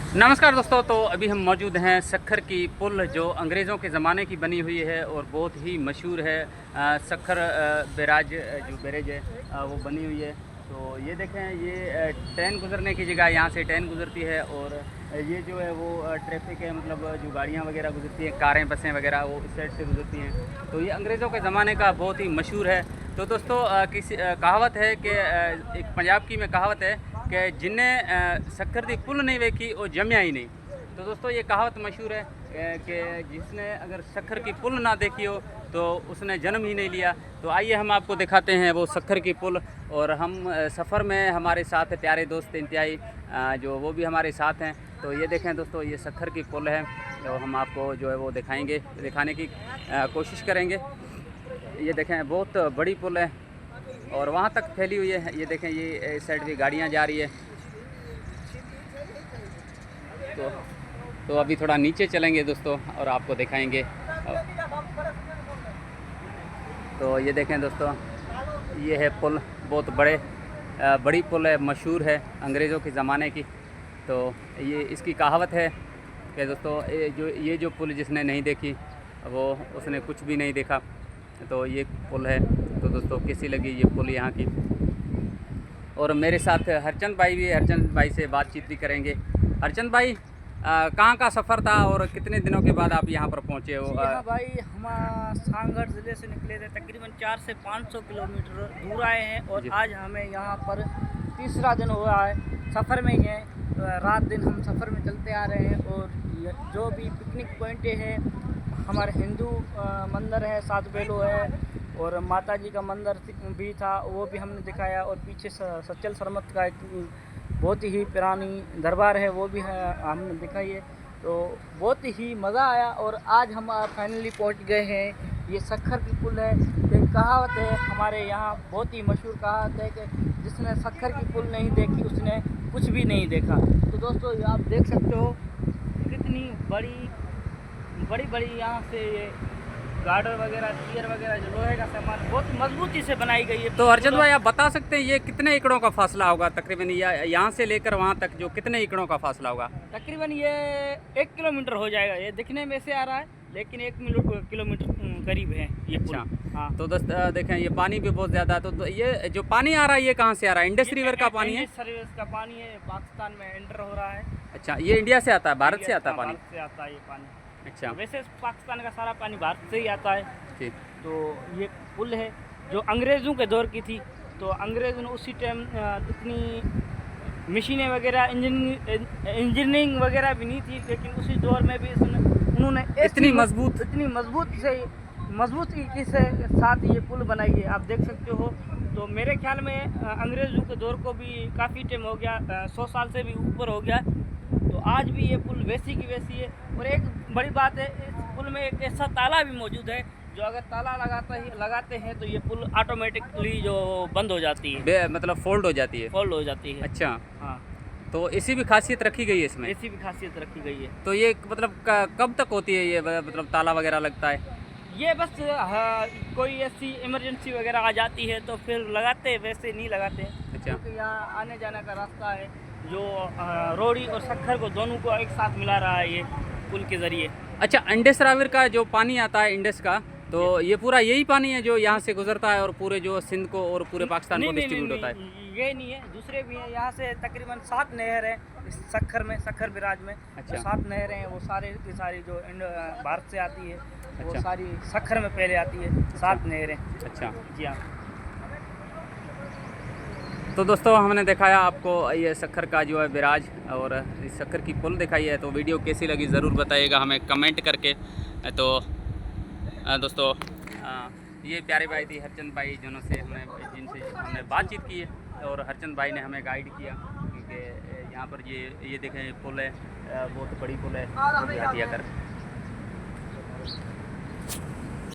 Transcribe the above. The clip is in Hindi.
नमस्कार दोस्तों। तो अभी हम मौजूद हैं सखर की पुल, जो अंग्रेज़ों के ज़माने की बनी हुई है और बहुत ही मशहूर है। सखर बैराज जो बैरेज है वो बनी हुई है। तो ये देखें, ये ट्रेन गुज़रने की जगह, यहाँ से ट्रेन गुज़रती है और ये जो है वो ट्रैफिक है, मतलब जो गाड़ियाँ वगैरह गुज़रती हैं, कारें बसें वगैरह वो इस साइड से गुज़रती हैं। तो ये अंग्रेज़ों के ज़माने का बहुत ही मशहूर है। तो दोस्तों किसी कहावत है कि एक पंजाब की में कहावत है कि जिन्हें सखर दी पुल नहीं देखी वो जमया ही नहीं। तो दोस्तों ये कहावत मशहूर है कि जिसने अगर सखर की पुल ना देखी हो तो उसने जन्म ही नहीं लिया। तो आइए हम आपको दिखाते हैं वो सखर की पुल। और हम सफ़र में हमारे साथ प्यारे दोस्त इंतहाई जो वो भी हमारे साथ हैं। तो ये देखें दोस्तों, ये सखर की पुल है। तो हम आपको जो है वो दिखाने की कोशिश करेंगे। ये देखें, बहुत बड़ी पुल है और वहाँ तक फैली हुई है। ये देखें, ये इस साइड भी गाड़ियाँ जा रही है। तो अभी थोड़ा नीचे चलेंगे दोस्तों और आपको दिखाएंगे। तो ये देखें दोस्तों, ये है पुल, बहुत बड़ी पुल है, मशहूर है अंग्रेज़ों के ज़माने की। तो ये इसकी कहावत है कि दोस्तों ये जो पुल जिसने नहीं देखी वो उसने कुछ भी नहीं देखा। तो ये पुल है। तो दोस्तों कैसी लगी ये पुल यहाँ की। और मेरे साथ हरचंद भाई भी है, हरचंद भाई से बातचीत भी करेंगे। हरचंद भाई, कहाँ का सफ़र था और कितने दिनों के बाद आप यहाँ पर पहुँचे हो? हाँ भाई, हम सांगड़ ज़िले से निकले थे, तकरीबन 400 से 500 किलोमीटर दूर आए हैं और आज हमें यहाँ पर तीसरा दिन हुआ है सफ़र में ही है। रात दिन हम सफ़र में चलते आ रहे हैं और जो भी पिकनिक पॉइंटें हैं, हमारे हिंदू मंदिर है, सात बेलो है और माता जी का मंदिर भी था, वो भी हमने दिखाया। और पीछे सच्चल सरमत का एक बहुत ही पुरानी दरबार है, वो भी है, हमने दिखाई है। तो बहुत ही मज़ा आया और आज हम फाइनली पहुंच गए हैं। ये सखर की पुल है। एक कहावत है हमारे यहाँ, बहुत ही मशहूर कहावत है कि जिसने सखर की पुल नहीं देखी उसने कुछ भी नहीं देखा। तो दोस्तों आप देख सकते हो कितनी बड़ी बड़ी यहाँ से ये गार्डर वगैरह, चेयर वगैरह, जो लोहे का सामान बहुत मजबूती से बनाई गई है। तो अर्जुन भाई, आप बता सकते हैं ये कितने एकड़ों का फासला होगा तकरीबन, यहाँ से लेकर वहाँ तक जो कितने एकड़ों का फासला होगा? तकरीबन ये 1 किलोमीटर हो जाएगा। ये दिखने में से आ रहा है लेकिन 1 किलोमीटर करीब है ये पुल। अच्छा। हाँ, तो दोस्त देखें, ये पानी भी बहुत ज़्यादा है। तो ये जो पानी आ रहा है ये कहाँ से आ रहा है? इंडस रिवर का पानी है? सर्विस का पानी है, पाकिस्तान में एंटर हो रहा है। अच्छा, ये इंडिया से आता है, भारत से आता है पानी? भारत से आता है ये पानी। अच्छा, वैसे पाकिस्तान का सारा पानी भारत से ही आता है। ठीक। तो ये पुल है जो अंग्रेज़ों के दौर की थी। तो अंग्रेज़ों ने उसी टाइम इतनी मशीनें वगैरह, इंजीनियरिंग वगैरह भी नहीं थी, लेकिन उसी दौर में भी उन्होंने इतनी मजबूत मजबूती से साथ ये पुल बनाई है, आप देख सकते हो। तो मेरे ख्याल में अंग्रेज़ों के दौर को भी काफ़ी टाइम हो गया, 100 साल से भी ऊपर हो गया। तो आज भी ये पुल वैसी की वैसी है। और एक बड़ी बात है, इस पुल में एक ऐसा ताला भी मौजूद है जो अगर ताला लगाते हैं तो ये पुल ऑटोमेटिकली जो बंद हो जाती है, मतलब फोल्ड हो जाती है? फोल्ड हो जाती है। अच्छा। हाँ, तो इसी भी खासियत रखी गई है इसमें? ऐसी भी खासियत रखी गई है। तो ये मतलब कब तक होती है ये, मतलब ताला वगैरह लगता है? ये बस कोई ऐसी इमरजेंसी वगैरह आ जाती है तो फिर लगाते हैं, वैसे नहीं लगाते हैं। अच्छा। क्योंकि यहाँ आने जाने का रास्ता है जो रोड़ी और सखर को दोनों को एक साथ मिला रहा है ये पुल के ज़रिए। अच्छा, इंडस रावर का जो पानी आता है इंडस का, तो ये पूरा यही पानी है जो यहाँ से गुजरता है और पूरे जो सिंध को और पूरे पाकिस्तान को डिस्ट्रीब्यूट होता है? ये नहीं है, दूसरे भी हैं। यहाँ से तकरीबन 7 नहर हैं इस सखर में, सखर बिराज में। अच्छा। जो 7 नहरें हैं वो सारी की सारी जो भारत से आती है, वो अच्छा। सारी सखर में पहले आती है, 7 नहरें। अच्छा। जी हाँ। तो दोस्तों हमने दिखाया आपको ये सखर का जो है बिराज और इस सखर की पुल दिखाई है। तो वीडियो कैसी लगी ज़रूर बताइएगा हमें कमेंट करके। तो दोस्तों ये प्यारे भाई थी हरचंद भाई, जिनसे हमने बातचीत की है और हरचंद भाई ने हमें गाइड किया, क्योंकि यहाँ पर ये देखें पुल है, बहुत बड़ी पुल है हटिया कर।